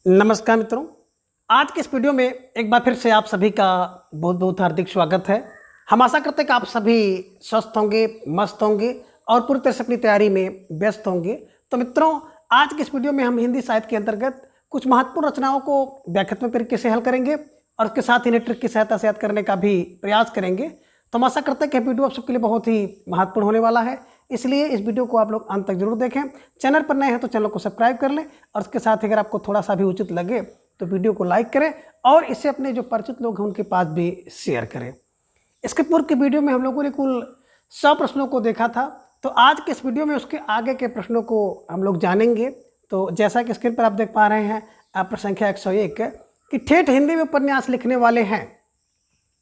नमस्कार मित्रों, आज के इस वीडियो में एक बार फिर से आप सभी का बहुत बहुत हार्दिक स्वागत है। हम आशा करते हैं कि आप सभी स्वस्थ होंगे, मस्त होंगे और पूरी तरह से अपनी तैयारी में व्यस्त होंगे। तो मित्रों, आज के इस वीडियो में हम हिंदी साहित्य के अंतर्गत कुछ महत्वपूर्ण रचनाओं को व्याख्यात्मक तरीके से हल करेंगे और उसके साथ ही ट्रिक की सहायता से याद करने का भी प्रयास करेंगे। तो हम आशा करते हैं कि वीडियो आप सबके लिए बहुत ही महत्वपूर्ण होने वाला है, इसलिए इस वीडियो को आप लोग अंत तक जरूर देखें। चैनल पर नए हैं तो चैनल को सब्सक्राइब कर लें और उसके साथ ही अगर आपको थोड़ा सा भी उचित लगे तो वीडियो को लाइक करें और इसे अपने जो परिचित लोग हैं उनके पास भी शेयर करें। इसके पूर्व के वीडियो में हम लोगों ने कुल 100 प्रश्नों को देखा था, तो आज के इस वीडियो में उसके आगे के प्रश्नों को हम लोग जानेंगे। तो जैसा कि स्क्रीन पर आप देख पा रहे हैं, प्रश्न संख्या 101 कि ठेठ हिंदी में उपन्यास लिखने वाले हैं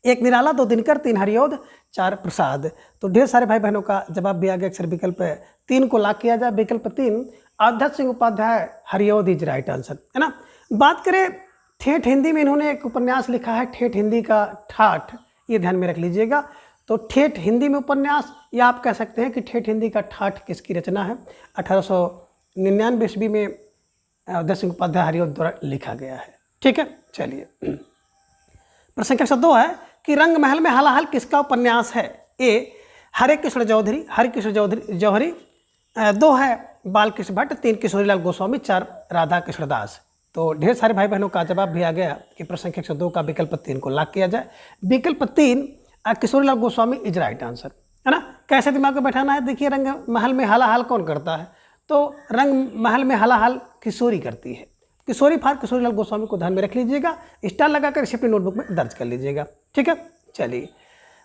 1 निराला, 2 दिनकर, 3 हरिऔध, 4 प्रसाद। तो ढेर सारे भाई बहनों का जवाब भी आ गया। अक्सर विकल्प 3 को लॉक किया जाए। विकल्प 3 Avadhut Singh Upadhyay, Hariaudh is right answer, है ना। बात करें ठेठ हिंदी में, इन्होंने एक उपन्यास लिखा है ठेठ हिंदी का ठाठ, ये ध्यान में रख लीजिएगा। तो ठेठ हिंदी में उपन्यास, या आप कह सकते हैं कि ठेठ हिंदी का ठाठ किसकी रचना है। 1899 ईस्वी में अवधूत सिंह उपाध्याय, हरिऔध द्वारा लिखा गया है। ठीक है, चलिए। प्रश्न संख्या 102 है कि रंग महल में हलाहल किसका उपन्यास है। ए हरे कृष्ण जौहरी, 2 है बालकृष्ण भट्ट, 3 किशोरीलाल गोस्वामी, 4 राधा कृष्णदास। तो ढेर सारे भाई बहनों का जवाब भी आ गया कि प्रश्न संख्या 102 का विकल्प 3 को लॉक किया जाए। विकल्प 3 Kishorilal Goswami is right answer, है ना। कैसे दिमाग में बैठाना है, देखिए रंग महल में हलाहल कौन करता है, तो रंग महल में हलाहल किशोरी करती है। किशोरी फार किशोरीलाल गोस्वामी को ध्यान में रख लीजिएगा, स्टार लगाकर इसे अपनी नोटबुक में दर्ज कर लीजिएगा। ठीक है, चलिए।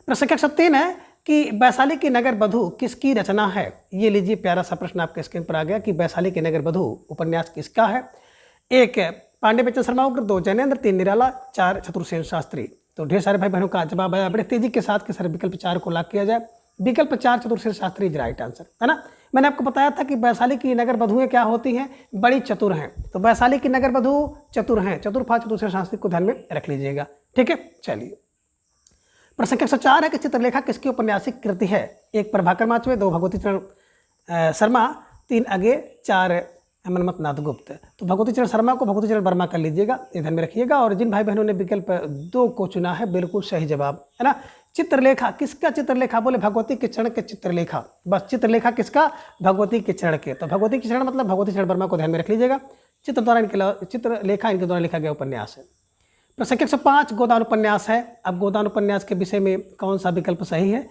प्रश्न संख्या 103 है कि वैशाली की नगर बधू किसकी रचना है। ये लीजिए, प्यारा सा प्रश्न आपके स्क्रीन पर आ गया कि वैशाली की नगर बधू उपन्यास किसका है। 1 पांडे बच्चन शर्मा उग्र, 2 जैनेन्द्र, 3 निराला, 4 चतुर्सेन शास्त्री। तो ढेर सारे भाई बहनों का जवाब आया बड़े तेजी के साथ कि सर विकल्प 4 को लॉक किया जाए। विकल्प 4 Chatursen Shastri is right answer, है ना। मैंने आपको बताया था कि वैशाली की नगर बधुएं क्या होती हैं, बड़ी चतुर हैं। तो वैशाली की नगर बधू चतुर हैं, चतुर्फा चतुर्सेन शास्त्री को ध्यान में रख लीजिएगा। ठीक है, चलिए। प्रश्न संख्या 104 है कि चित्रलेखा किसकी उपन्यासिक कृति है। 1 प्रभाकर माचवे, 2 भगवती चरण शर्मा, 3 अगे, 4 मनमथ नाथ गुप्त। तो भगवती चरण शर्मा को भगवती चरण वर्मा कर लीजिएगा, ये ध्यान में रखिएगा। और जिन भाई बहनों ने विकल्प 2 को चुना है, बिल्कुल सही जवाब, है ना। चित्रलेखा किसका चित्रलेखा, बोले भगवती के चरण के चित्रलेखा, बस चित्रलेखा किसका, भगवती के चरण के। तो भगवती के चरण मतलब भगवती चरण वर्मा को ध्यान में रख लीजिएगा। चित्रलेखा इनके द्वारा लिखा गया उपन्यास है। प्रश्न संख्या 105 गोदान उपन्यास है। अब गोदान उपन्यास के विषय में कौन सा विकल्प सही है।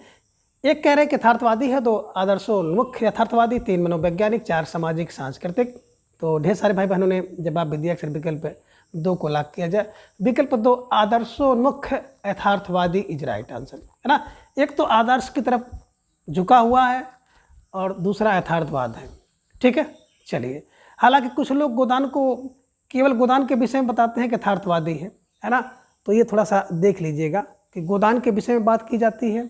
1 कह रहे कि यथार्थवादी है, 2 आदर्शोन्मुख यथार्थवादी, 3 मनोवैज्ञानिक, 4 सामाजिक सांस्कृतिक। तो ढेर सारे भाई बहनों ने जवाब भी दिया, अक्सर विकल्प 2 को लॉक किया जाए। विकल्प 2 आदर्शोन्मुख यथार्थवादी इज राइट आंसर, है ना। एक तो आदर्श की तरफ झुका हुआ है और दूसरा यथार्थवाद है। ठीक है, चलिए। हालांकि कुछ लोग गोदान को केवल गोदान के विषय में बताते हैं कि यथार्थवादी है ना। तो ये थोड़ा सा देख लीजिएगा कि गोदान के विषय में बात की जाती है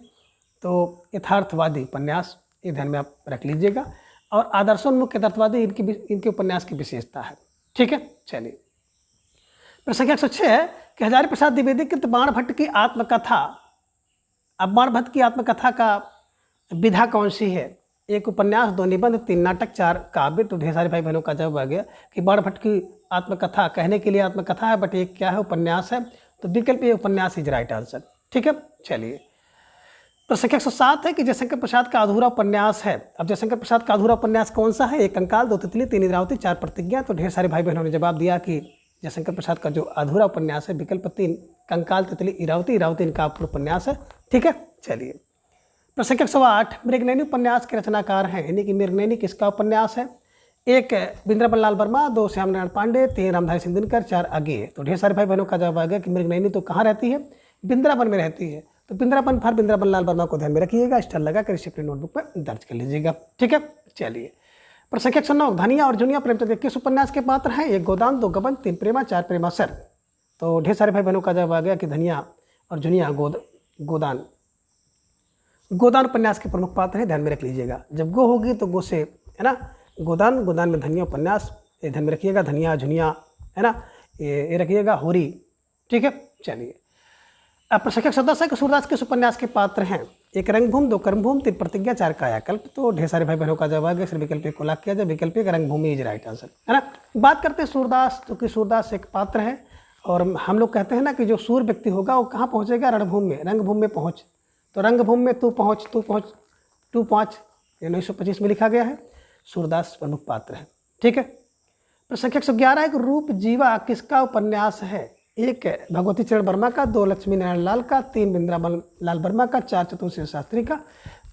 तो यथार्थवादी उपन्यास, ये ध्यान में आप रख लीजिएगा। और आदर्शोन्मुख यथार्थवादी इनके उपन्यास की विशेषता है। ठीक है, चलिए। प्रश्न संख्या 106 है कि हजारी प्रसाद द्विवेदी कृत बाण भट्ट की आत्मकथा। अब बाण भट्ट की आत्मकथा का विधा कौन सी है। 1 उपन्यास, 2 निबंध, 3 नाटक, 4 काव्य। तो ढेर सारे भाई बहनों का जवाब आ गया कि बाण भट्ट की आत्मकथा कहने के लिए आत्मकथा है, बट एक क्या है, उपन्यास है। तो विकल्प ये उपन्यास इज राइट आंसर। ठीक है, चलिए। प्रश्न संख्या 107 है कि जयशंकर प्रसाद का अधूरा उपन्यास है। अब जयशंकर प्रसाद का अधूरा उपन्यास कौन सा है। 1 कंकाल, 2 तितली, 3 इंद्रावती, 4 प्रतिज्ञा। तो ढेर सारे भाई बहनों ने जवाब दिया कि जयशंकर प्रसाद का जो अधूरा उपन्यास है विकल्प 3 कंकाल, तितली, इरावती इनका उपन्यास है। ठीक है, चलिए। प्रश्न संख्या 108 मृगनयनी उपन्यास के रचनाकार हैं, यानी कि मृगनयनी किसका उपन्यास है। 1 वृंदावन लाल वर्मा, 2 श्याम नारायण पांडे, 3 रामधारी सिंह दिनकर, 4 अगे। तो ढेर सारे भाई बहनों का जवाब आ गया कि मृगनयनी तो कहाँ रहती है, वृंदावन में रहती है। तो वृंदावन फार वृंदावन लाल वर्मा को ध्यान में रखिएगा, स्टार लगाकर इसे अपनी नोटबुक में दर्ज कर लीजिएगा। ठीक है, चलिए। प्रश्न संख्या 109 धनिया और जुनिया प्रेमचंद किस उपन्यास के पात्र हैं। 1 गोदान, 2 गबन, 3 प्रेमा, 4 प्रेमासर। तो ढेर सारे भाई बहनों का जवाब आ गया कि धनिया और जुनिया गोदान उपन्यास के प्रमुख पात्र हैं, ध्यान में रख लीजिएगा। जब गो होगी तो गो से, है ना, गोदान में धनिया उपन्यास, ये ध्यान में रखिएगा। धनिया जुनिया, है ना, ये रखिएगा। होरी। ठीक है, चलिए। अब प्रश्न संख्या 110 है कि सूरदास किस उपन्यास के पात्र हैं। एक रंगभूमि, 2 कर्मभूमि, 3 प्रतिज्ञा, 4 कायाकल्प। तो ढेर सारे भाई बहनों का जवाब आ गया। सिर्फ विकल्प एक को लॉक किया जाए। विकल्प एक रंगभूमि इज राइट आंसर, है ना। बात करते हैं सूरदास, क्योंकि सूरदास एक पात्र है और हम लोग कहते हैं ना कि जो सूर व्यक्ति होगा वो कहाँ पहुँचेगा, रणभूमि में, रंगभूमि में पहुँच। तो रंगभूमि में तू पहुँच 1925 में लिखा गया है। सूरदास प्रमुख पात्र है, ठीक है। प्रश्न संख्या 111 है कि रूप जीवा किसका उपन्यास है। 1 भगवती चरण वर्मा का, 2 लक्ष्मी नारायण लाल का, 3 बिंद्रावन लाल वर्मा का, 4 चतुर्सेन शास्त्री का।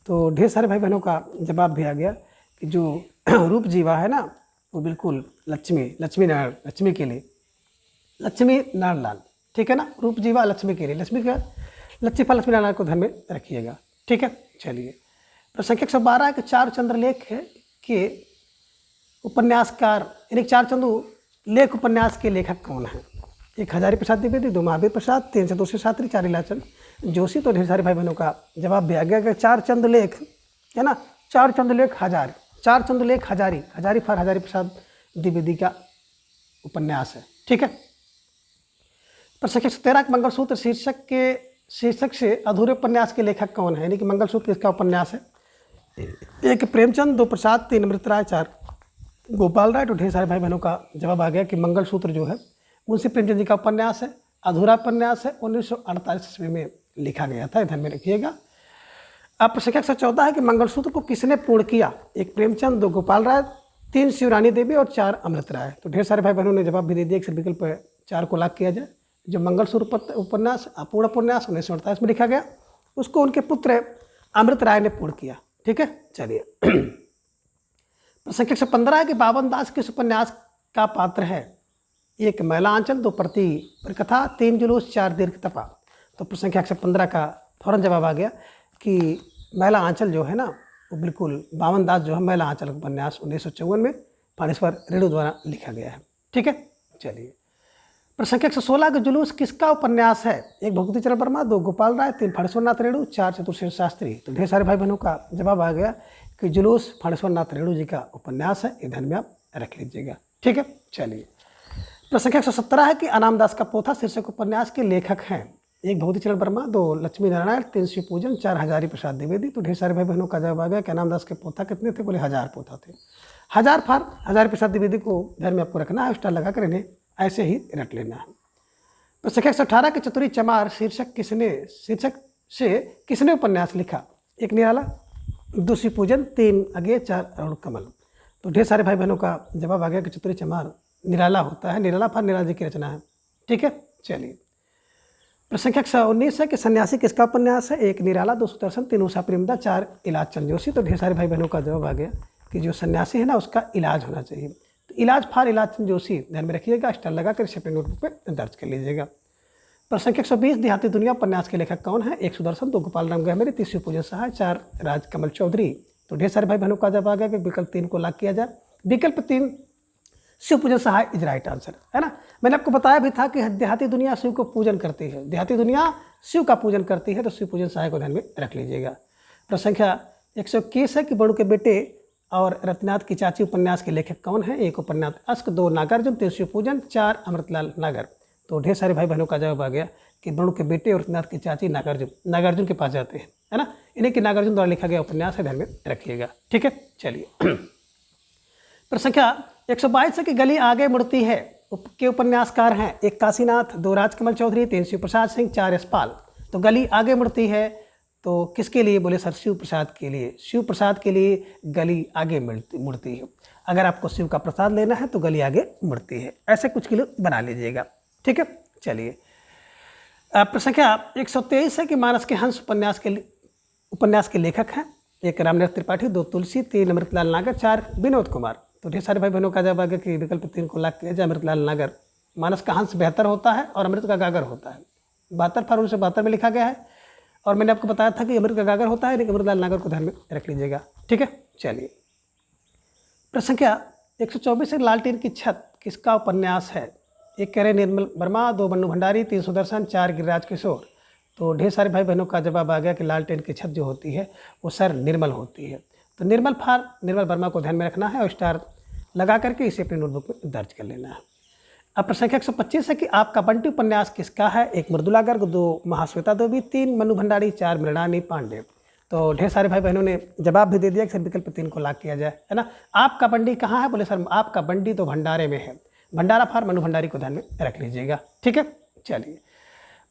तो ढेर सारे भाई बहनों का जवाब भी आ गया कि जो रूप जीवा है ना वो बिल्कुल लक्ष्मी के लिए, लक्ष्मी नारायण लाल, ठीक है ना। रूप जीवा लक्ष्मी के लिए, लक्ष्मी लक्ष्मी नारायण को ध्यान में रखिएगा, ठीक है। चलिए प्रश्न संख्या 112 है कि 4 चंद्रलेख के उपन्यासकार यानी 4 चंद्रलेख उपन्यास के लेखक कौन हैं। 1 हजारी प्रसाद द्विवेदी, 2 महावीर प्रसाद, 3 चतुर्सेन शास्त्री, 4 इलाचंद जोशी। तो ढेर सारे भाई बहनों का जवाब भी आ गया कि 4 चंद्रलेख है ना, 4 चंद्रलेख हजारी, 4 चंद्रलेख हजारी फॉर हजारी प्रसाद द्विवेदी का उपन्यास है, ठीक है। प्रश्न संख्या 13 मंगलसूत्र शीर्षक से अधूरे उपन्यास के लेखक कौन है, यानी कि मंगलसूत्र किसका उपन्यास है। 1 प्रेमचंद, 2 प्रसाद, 3 अमृतराय, 4 गोपाल राय। तो ढेर सारे भाई बहनों का जवाब आ गया कि मंगलसूत्र जो है मुंशी प्रेमचंद जी का उपन्यास है, अधूरा उपन्यास है, 1948 ईस्वी में लिखा गया था, ध्यान में रखिएगा। अब प्रश्न संख्या 114 है कि मंगलसूत्र को किसने पूर्ण किया। 1 प्रेमचंद, 2 गोपाल राय, 3 शिवरानी देवी और 4 अमृतराय। तो ढेर सारे भाई बहनों ने जवाब भी दे दिया कि विकल्प 4 को लॉक किया जाए। जो मंगलसूत्र उपन्यास अपूर्ण उपन्यास 1948 में लिखा गया, उसको उनके पुत्र अमृतराय ने पूर्ण किया, ठीक है। चलिए प्रश्न संख्या 115 है कि बावन दास किस उपन्यास का पात्र है। 1 मैला आंचल, 2 परिकथा, 3 जुलूस, 4 दीर्घ तपा। तो प्रश्न संख्या 115 का फौरन जवाब आ गया कि मैला आंचल जो है ना वो बिल्कुल बावन दास जो है मैला आंचल उपन्यास 1954 में फानेश्वर रेणु द्वारा लिखा गया है, ठीक है। चलिए प्रश्न संख्या 116 का जुलूस किसका उपन्यास है। 1 भगवती चरण वर्मा, 2 गोपाल राय, 3 फानेश्वर नाथ रेणु, 4 चतुर्सेन शास्त्री। तो ढेर सारे भाई बहनों का जवाब आ गया कि जुलूस फानेश्वर नाथ रेणु जी का उपन्यास है, ये ध्यान में आप रख लीजिएगा, ठीक है। चलिए प्रश्न संख्या 117 है कि अनामदास का पोथा शीर्षक उपन्यास के लेखक हैं। 1 भगवती चरण वर्मा, 2 लक्ष्मी नारायण, 3 शिव पूजन, 4 हजारी प्रसाद द्विवेदी। तो ढेर सारे भाई बहनों का जवाब आ गया कि अनामदास के पोथा कितने थे, बोले 1000 पोथा थे। 1000 फॉर हजारी प्रसाद द्विवेदी को ध्यान में आपको रखना है, स्टार लगा कर इन्हें ऐसे ही रट लेना है। प्रश्न संख्या 118 के चतुरी चमार शीर्षक से किसने उपन्यास लिखा। 1 निराला, 2 शिव पूजन, 3 अज्ञेय, 4 अरुण कमल। तो ढेर सारे भाई बहनों का जवाब आ गया कि चतुरी चमार निराला होता है, निराला फॉर निराला जी की रचना है, ठीक है। चलिए प्रश्न संख्या 119 है कि सन्यासी किसका उपन्यास है। 1 निराला, 2 सुदर्शन, 3 उषा प्रेमदा, 4 इलाजचंद जोशी। तो ढेर सारे भाई बहनों का जवाब आ गया कि जो सन्यासी है ना उसका इलाज होना चाहिए। तो इलाज फॉर इलाजचंद जोशी ध्यान में रखिएगा, स्टार लगा कर इसे अपने नोटबुक पर दर्ज कर लीजिएगा। प्रश्न संख्या 120 देहाती दुनिया उपन्यास के लेखक कौन है। 1 सुदर्शन, 2 गोपाल राम गहमेरी, 3 शिव पूजन सहाय, 4 राजकमल चौधरी। तो ढेर सारे भाई बहनों का जवाब आ गया कि विकल्प 3 को लॉक किया जाए। विकल्प 3 शिव पूजन सहाय इज राइट आंसर, है ना। मैंने आपको बताया भी था कि देहाती दुनिया शिव को पूजन करती है, देहाती दुनिया शिव का पूजन करती है, तो शिव पूजन सहाय को ध्यान में रख लीजिएगा। प्रश्न संख्या 121 है कि बड़ू के बेटे और रत्नाथ की चाची उपन्यास के लेखक कौन है। 1 उपन्यास अश्क, 2 नागार्जुन, 3 शिव पूजन, 4 अमृतलाल नागर। तो ढेर सारे भाई बहनों का जवाब आ गया कि बड़ू के बेटे और रत्नाथ की चाची नागार्जुन के पास जाते हैं, है ना। इन्हीं के नागार्जुन द्वारा लिखा गया उपन्यास है, ध्यान में रखिएगा, ठीक है। चलिए प्रश्न संख्या 122 है कि गली आगे मुड़ती है के उपन्यासकार हैं। 1 काशीनाथ, 2 राजकमल चौधरी, 3 शिव प्रसाद सिंह, 4 यशपाल। तो गली आगे मुड़ती है तो किसके लिए, बोले सर शिव प्रसाद के लिए। शिव प्रसाद के लिए गली आगे मुड़ती है। अगर आपको शिव का प्रसाद लेना है तो गली आगे मुड़ती है, ऐसे कुछ किलो बना लीजिएगा, ठीक है। चलिए प्रश्न संख्या 123 है कि मानस के हंस उपन्यास के लेखक हैं। 1 रामनाथ त्रिपाठी, 2 तुलसी, 3 अमृतलाल नागर, 4 विनोद कुमार। तो ढेर सारे भाई बहनों का जवाब आ गया कि विकल्प 3 को लॉक किया जाए। अमृतलाल नागर। मानस का हंस बेहतर होता है और अमृत का गागर होता है। 72 फॉर 1972 में लिखा गया है और मैंने आपको बताया था कि अमृत का गागर होता है, लेकिन अमृतलाल नागर को ध्यान में रख लीजिएगा, ठीक है। चलिए प्रश्न संख्या 124 है लालटेन की छत किसका उपन्यास है। 1 करे निर्मल वर्मा, 2 बन्नू भंडारी, 3 सुदर्शन, 4 गिरिराज किशोर। तो ढेर सारे भाई बहनों का जवाब आ गया कि लालटेन की छत जो होती है वो सर निर्मल होती है। तो निर्मल वर्मा को ध्यान में रखना है और स्टार लगा करके इसे अपनी नोटबुक में दर्ज कर लेना है। अब प्रश्न संख्या 125 है कि आपका बंटी उपन्यास किसका है। 1 मृदुला गर्ग, 2 महाश्वेता देवी, 3 मनु भंडारी, 4 मृणानी पांडे। तो ढेर सारे भाई बहनों ने जवाब भी दे दिया कि सर विकल्प 3 को लॉक किया जाए, है ना। आपका बंडी कहाँ है? बोले सर आपका बंडी तो भंडारे में है। भंडारा फार मनु भंडारी को ध्यान में रख लीजिएगा, ठीक है। चलिए,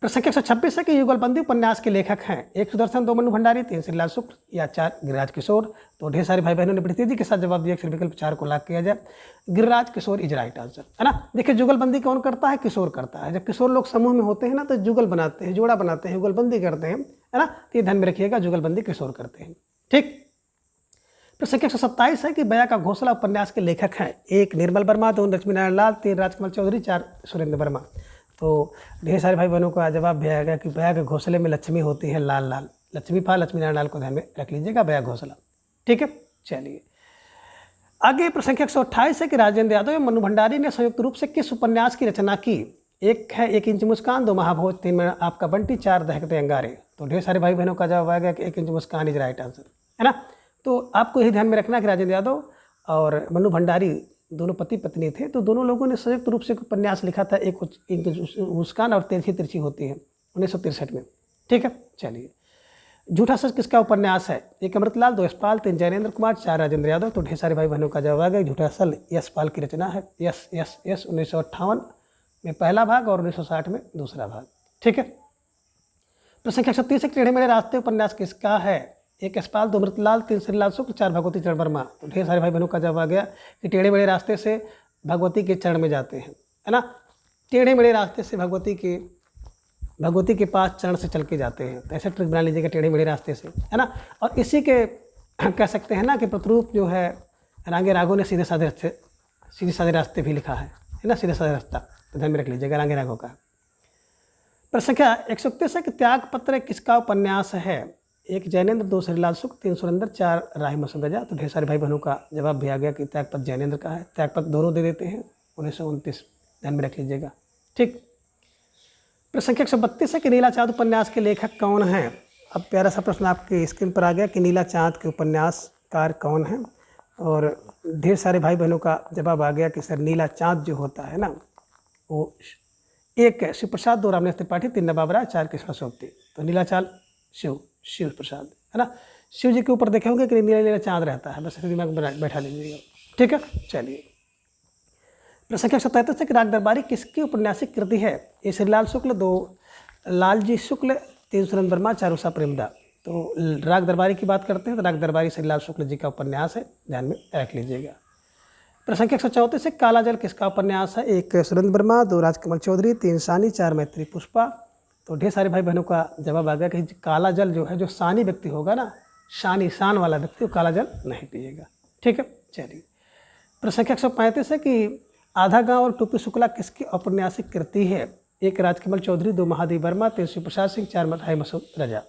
प्रश्न संख्या 126 है कि युगलबंदी उपन्यास के लेखक हैं 1 सुदर्शन, 2 मनु भंडारी, 3 श्रीलाल शुक्ल या 4 गिरिराज किशोर। तो ढेर सारे भाई बहनों ने बड़ी तेजी के साथ जवाब दिया कि विकल्प 4 को लॉक किया जाए। Giriraj Kishore is right answer, है ना। देखिए जुगलबंदी कौन करता है? किशोर करता है। जब किशोर लोग समूह में होते हैं ना तो जुगल बनाते हैं, जोड़ा बनाते हैं, युगलबंदी करते हैं, है ना। तो ये ध्यान में रखिएगा, जुगलबंदी किशोर करते हैं, ठीक। प्रश्न संख्या 127 है कि बया का घोंसला उपन्यास के लेखक हैं 1 निर्मल वर्मा, 2 लक्ष्मी नारायण लाल, 3 राजकमल चौधरी, 4 सुरेंद्र वर्मा। तो ढेर सारे भाई बहनों का जवाब भी आएगा कि बया के घोंसले में लक्ष्मी होती है लाल लाल, लक्ष्मी फा लक्ष्मी नारायण लाल को ध्यान में रख लीजिएगा, बया घोंसला, ठीक है। चलिए आगे प्रश्न संख्या 128 है कि राजेंद्र यादव एवं मनु भंडारी ने संयुक्त रूप से किस उपन्यास की रचना की? 1 है 1 इंच मुस्कान, 2 महाभोज, 3 में आपका बंटी, 4 दहकते अंगारे। तो ढेर सारे भाई बहनों का जवाब आएगा कि 1 inch Muskan is right answer, है ना। तो आपको यही ध्यान में रखना कि राजेंद्र यादव और मनु भंडारी दोनों पति पत्नी थे, तो दोनों लोगों ने संयुक्त रूप से एक उपन्यास लिखा था 1 इंच मुस्कान और तिरछी तिरछी होती है 1963 में, ठीक है। चलिए, झूठा सच किसका उपन्यास है? 1 अमृतलाल, 2 यशपाल, 3 जैनेन्द्र कुमार, 4 राजेंद्र यादव। तो ढेर सारे भाई बहनों का जवाब आ गया झूठा सच यशपाल की रचना है। यस 1958 में पहला भाग और 1960 में दूसरा भाग, ठीक है। प्रश्न संख्या 130 टेढ़े मेढ़े रास्ते उपन्यास किसका है? 1 यशपाल, 2 अमृतलाल, 3 श्रीलाल शुक्ल, 4 भगवती चरण वर्मा। तो ढेर सारे भाई बहनों का जवाब आ गया कि टेढ़े मेढ़े रास्ते से भगवती के चरण में जाते हैं, है ना। टेढ़े मेढ़े रास्ते से भगवती के पास चरण से चल के जाते हैं, तो ऐसे ट्रिक बना लीजिएगा टेढ़े मेढ़े रास्ते से, है ना। और इसी के कह सकते हैं ना कि प्रतिरूप जो है रांगे राघव ने सीधे साधे रास्ते भी लिखा है ना, सीधे साधे रास्ता, तो ध्यान में रख लीजिएगा रांगे राघव का। प्रश्न संख्या 131 है कि त्यागपत्र किसका उपन्यास है? 1 जैनेन्द्र, 2 श्रीलाल शुक्ल, 3 सुरेंद्र, 4 राही मसूम रजा। तो ढेर सारे भाई बहनों का जवाब भी आ गया कि त्यागपत्र जैनेन्द्र का है। त्यागपत्र दोनों दे देते हैं 1929, ध्यान में रख लीजिएगा, ठीक। प्रश्न संख्या 132 है कि नीला चाँद उपन्यास के लेखक कौन हैं? अब प्यारा सा प्रश्न आपकी स्क्रीन पर आ गया कि नीला चाँद के उपन्यासकार कौन हैं, और ढेर सारे भाई बहनों का जवाब आ गया कि सर नीला चाँद जो होता है ना वो 1 है शिव प्रसाद, 2 रामनेश त्रिपाठी, 3 नवाब राय, 4 कृष्णा सोबती। तो नीला चाँद शिव प्रसाद, है ना। शिव जी के ऊपर देखे होंगे कि नीला नीला चाँद रहता है, बस दिमाग में बैठा लीजिएगा, ठीक है। चलिए, प्रश्न संख्या 137 है कि राग दरबारी किसकी उपन्यासिक कृति है? 1 श्रीलाल शुक्ल, 2 लालजी शुक्ल, 3 सुरेंद्र वर्मा, 4 उषा प्रेमदा। तो राग दरबारी की बात करते हैं तो राग दरबारी श्रीलाल शुक्ल जी का उपन्यास है, ध्यान में रख लीजिएगा। प्रश्न संख्या 134 है काला जल किसका उपन्यास है? 1 सुरेंद्र वर्मा, 2 राजकमल चौधरी, 3 सानी, 4 मैत्री पुष्पा। तो ढेर सारे भाई बहनों का जवाब आ गया कि काला जल जो है, जो सानी व्यक्ति होगा ना, शान वाला व्यक्ति, वो काला जल नहीं पिएगा, ठीक है। चलिए, प्रश्न संख्या 135 है कि आधा गांव और टूपी शुक्ला किसकी औपन्यासिक कृति है? 1 राजकमल चौधरी, 2 महादेव वर्मा, 3 शिव प्रसाद सिंह, 4 राही मसूम रजा।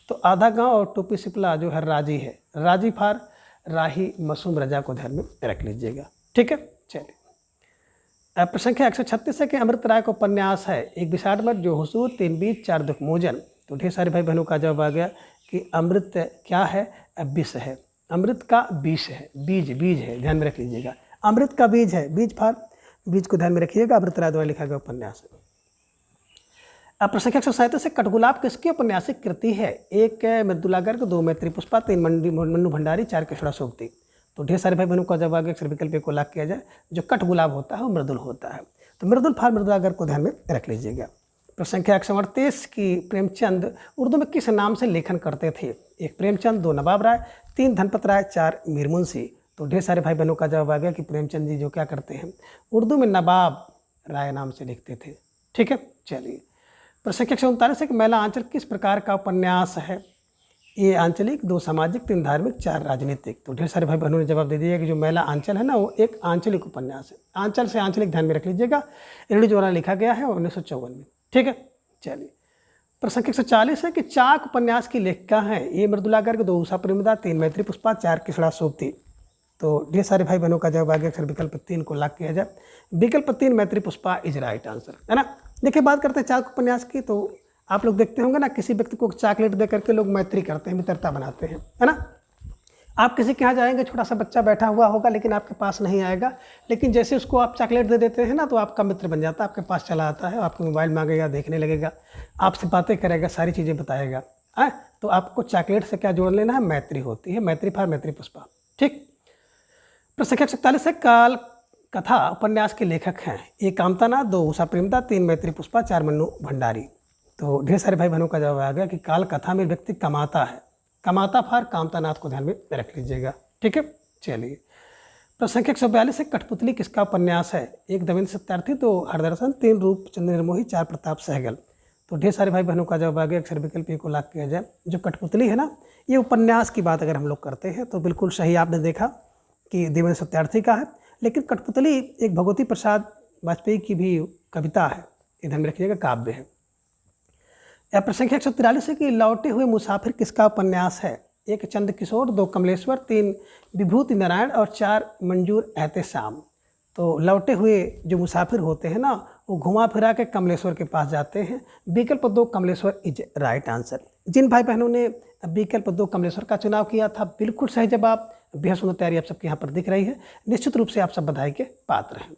तो आधा गांव और टूपी शुक्ला जो है राजी है, राजी फार राही मसूम रजा को ध्यान में रख लीजिएगा, ठीक है। चलिए, प्रश्न संख्या 136 है कि अमृत राय का उपन्यास है 1 विषाडमठ, जो हुसूर, 3 बीज, 4 दुख मोजन। तो ढेर सारे भाई बहनों का जवाब आ गया कि अमृत क्या है? विष है, अमृत का विष है, बीज है, ध्यान में रख लीजिएगा। अमृत का बीज है, बीज को ध्यान में रखिएगा, अमृत राय द्वारा लिखा गया उपन्यास है। अब प्रश्न संख्या 137 से कटगुलाब किसकी उपन्यासिक कृति है? 1 मृदुला गर्ग, 2 मैत्री पुष्पा, 3 मन्नू भंडारी, 4 कृष्णा सोबती। तो ढेर सारे भाई बहनों का जवाब अक्सर विकल्प को लॉक किया जाए। जो कटगुलाब होता है वो मृदुल होता है, तो मृदुल फार मृदुला गर्ग को ध्यान में रख लीजिएगा। प्रश्न संख्या 138 की प्रेमचंद उर्दू में किस नाम से लेखन करते थे? 1 प्रेमचंद, 2 नवाब राय, 3 धनपत राय, 4 मीर मुंशी। तो ढेर सारे भाई बहनों का जवाब आ गया कि प्रेमचंद जी जो क्या करते हैं, उर्दू में नवाब राय नाम से लिखते थे, ठीक है। चलिए, प्रश्न संख्या 139 है कि मैला आंचल किस प्रकार का उपन्यास है? ये आंचलिक, 2 सामाजिक, 3 धार्मिक, 4 राजनीतिक। तो ढेर सारे भाई बहनों ने जवाब दे दिया कि जो मैला आंचल है ना वो एक आंचलिक उपन्यास है। आंचल से आंचलिक ध्यान में रख लीजिएगा, इरड़ी द्वारा लिखा गया है 1954 में, ठीक है। चलिए, प्रश्न संख्या 140 है कि चाक उपन्यास की लेखिका हैं? ये मृदुला गर्ग, 2 उषा प्रेमदा, 3 मैत्री पुष्पा, 4 कृष्णा सोबती। तो ढेर सारे भाई बहनों का जवाब आ गया अक्सर विकल्प 3 को लॉक किया जाए। विकल्प 3 मैत्री पुष्पा इज राइट आंसर, है ना। देखिए, बात करते हैं चाक उपन्यास की, तो आप लोग देखते होंगे ना किसी व्यक्ति को चॉकलेट दे करके लोग मैत्री करते हैं, मित्रता बनाते हैं, है ना। आप किसी के यहाँ जाएंगे, छोटा सा बच्चा बैठा हुआ होगा लेकिन आपके पास नहीं आएगा, लेकिन जैसे उसको आप चॉकलेट दे देते हैं ना तो आपका मित्र बन जाता है, आपके पास चला आता है, आपको मोबाइल मांगेगा, देखने लगेगा, आपसे बातें करेगा, सारी चीज़ें बताएगा, तो आपको चॉकलेट से क्या जोड़ लेना है, मैत्री होती है, मैत्री फॉर मैत्री पुष्पा। ठीक। प्रश्न संख्या 47 है, काल कथा उपन्यास के लेखक हैं। 1 कामतानाथ, 2 उषा प्रेमदा, 3 मैत्री पुष्पा, 4 मन्नू भंडारी। तो ढेर सारे भाई बहनों का जवाब आ गया कि काल कथा में व्यक्ति कमाता है, कमाता फॉर कामतानाथ को ध्यान में रख लीजिएगा। ठीक है, चलिए। प्रश्न संख्या 142 है, कठपुतली किसका उपन्यास है? 1 देवेंद्र सत्यार्थी, 2 हरदर्शन, 3 रूपचंद्र निर्मोही, 4 प्रताप सहगल। तो ढेर सारे भाई बहनों का जवाब आ गया। अक्षर विकल्प ए को लॉक किया जाए। जो कठपुतली है ना, ये उपन्यास की बात अगर हम लोग करते हैं तो बिल्कुल सही आपने देखा कि देवेंद्र सत्यार्थी का है, लेकिन कठपुतली एक भगवती प्रसाद वाजपेयी की भी कविता है, इधर में रखिएगा, काव्य है। प्रश्न संख्या 143 है कि लौटे हुए मुसाफिर किसका उपन्यास है? 1 चंद्रकिशोर, 2 कमलेश्वर, 3 विभूति नारायण और 4 मंजूर एहतेशाम। तो लौटे हुए जो मुसाफिर होते हैं ना, वो घुमा फिरा के कमलेश्वर के पास जाते हैं। विकल्प 2 कमलेश्वर इज राइट आंसर। जिन भाई बहनों ने विकल्प 2 कमलेश्वर का चुनाव किया था, बिल्कुल सही जवाब। बेहद सुंदर तैयारी आप सबके यहाँ पर दिख रही है, निश्चित रूप से आप सब बधाई के पात्र हैं।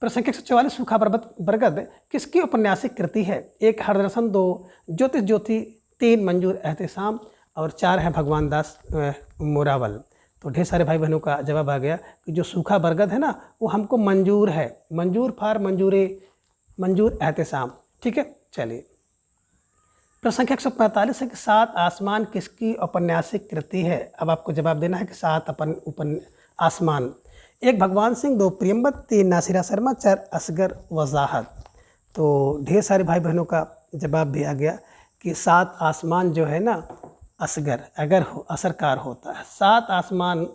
प्रश्न संख्या 144, सूखा बरगद किसकी औपन्यासिक कृति है? 1 हरदर्शन, 2 ज्योतिष ज्योति, 3 मंजूर एहतेशाम और 4 है भगवान दास मोरावल। तो ढेर सारे भाई बहनों का जवाब आ गया कि जो सूखा बरगद है ना, वो हमको मंजूर है, मंजूर फॉर मंजूर एहतेशाम। ठीक है, चलिए। प्रश्न संख्या 145 है कि 7 आसमान किसकी औपन्यासिक कृति है? अब आपको जवाब देना है कि 7 आसमान। 1 भगवान सिंह, 2 प्रियम्बत, 3 नासिरा शर्मा, 4 असगर वजाहत। तो ढेर सारे भाई बहनों का जवाब भी आ गया कि 7 आसमान जो है ना, असरकार होता है। 7 आसमान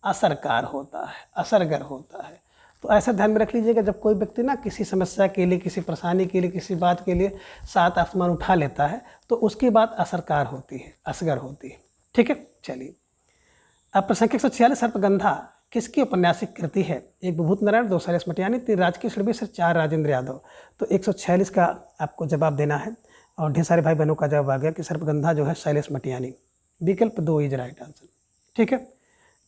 असरकार होता है, असरगर होता है। तो ऐसा ध्यान में रख लीजिएगा, जब कोई व्यक्ति ना किसी समस्या के लिए, किसी परेशानी के लिए, किसी बात के लिए 7 आसमान उठा लेता है, तो उसकी बात असरकार होती है, असगर होती है। ठीक है, चलिए। अब प्रश्न संख्या 146, सर्पगंधा किसकी औपन्यासिक कृति है? 1 विभूति नारायण, 2 शैलेश मटियानी, 3 राजकिशोर मिश्र, 4 राजेंद्र यादव। तो 146 का आपको जवाब देना है और ढेर सारे भाई बहनों का जवाब आ गया कि सर्पगंधा जो है शैलेश मटियानी। विकल्प 2 इज राइट आंसर। ठीक है।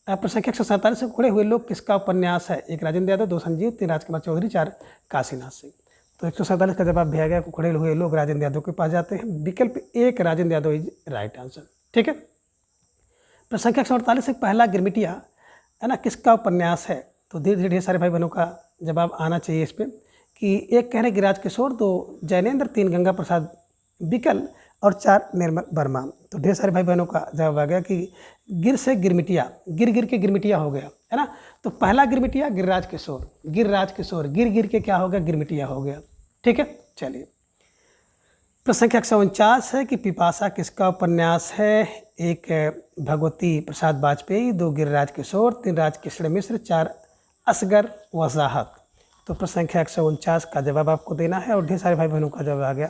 प्रश्न संख्या 147 से उखड़े हुए लोग किसका उपन्यास है? 1 राजेंद्र यादव, 2 संजीव, 3 राजकुमार चौधरी, 4 काशीनाथ सिंह। तो 147 का जवाब भी आ गया कि उखड़े हुए लोग राजेंद्र यादव के पास जाते हैं। विकल्प 1 Rajendra Yadav is right answer. ठीक है। प्रश्न संख्या 148 से पहला गिरमिटिया है ना, किसका उपन्यास है? तो धीरे धीरे ढेर सारे भाई बहनों का जवाब आना चाहिए इस पर कि 1 कह रहे गिरिराज किशोर, 2 जैनेन्द्र, 3 गंगा प्रसाद बिकल और 4 निर्मल वर्मा। तो ढेर सारे भाई बहनों का जवाब आ गया कि गिर से गिरमिटिया, गिर के गिरमिटिया हो गया, है ना। तो पहला गिरमिटिया गिरिराज किशोर, गिर के क्या हो गया, गिरमिटिया हो गया। ठीक है, चलिए। प्रश्न संख्या 149 है कि पिपासा किसका उपन्यास है? 1 भगवती प्रसाद वाजपेयी, 2 गिरिराज किशोर, 3 राजकिशोर मिश्र, 4 असगर वजाहत। तो प्रश्न संख्या 149 का जवाब आपको देना है और ढेर सारे भाई बहनों का जवाब आ गया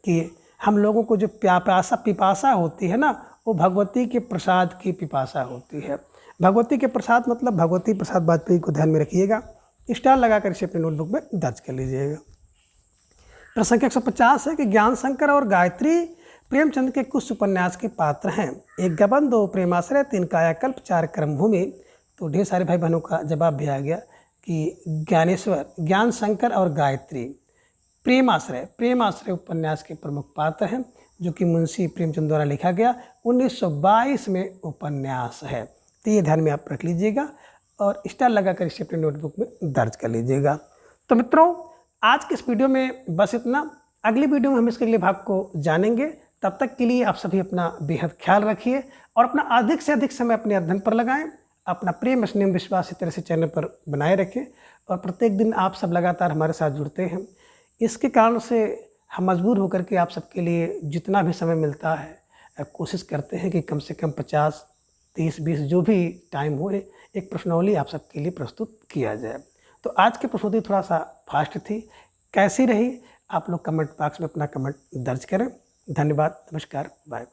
कि हम लोगों को जो पिपासा होती है ना, वो भगवती के प्रसाद की पिपासा होती है। भगवती के प्रसाद मतलब भगवती प्रसाद वाजपेयी को ध्यान में रखिएगा, स्टार लगाकर इसे अपनी नोटबुक में दर्ज कर लीजिएगा। प्रश्न संख्या 150 है कि ज्ञान शंकर और गायत्री प्रेमचंद के कुछ उपन्यास के पात्र हैं? 1 गबन, 2 प्रेमाश्रय, 3 कायाकल्प, 4 कर्मभूमि। तो ढेर सारे भाई बहनों का जवाब भी आ गया कि ज्ञान शंकर और गायत्री प्रेमाश्रय उपन्यास के प्रमुख पात्र हैं, जो कि मुंशी प्रेमचंद द्वारा लिखा गया 1922 में उपन्यास है। तो ये ध्यान में आप रख लीजिएगा और स्टार लगाकर इसे अपने नोटबुक में दर्ज कर लीजिएगा। तो मित्रों, आज के इस वीडियो में बस इतना। अगली वीडियो में हम इसके अगले भाग को जानेंगे। तब तक के लिए आप सभी अपना बेहद ख्याल रखिए और अपना अधिक से अधिक समय अपने अध्ययन पर लगाएं। अपना प्रेम, स्नेह, विश्वास इस तरह से चैनल पर बनाए रखें और प्रत्येक दिन आप सब लगातार हमारे साथ जुड़ते हैं। इसके कारण से हम मजबूर होकर के आप सबके लिए जितना भी समय मिलता है कोशिश करते हैं कि कम से कम 50, 30, 20 जो भी टाइम हो एक प्रश्नावली आप सबके लिए प्रस्तुत किया जाए। तो आज की प्रस्तुति थोड़ा सा फास्ट थी, कैसी रही आप लोग कमेंट बॉक्स में अपना कमेंट दर्ज करें। धन्यवाद, नमस्कार, बाय।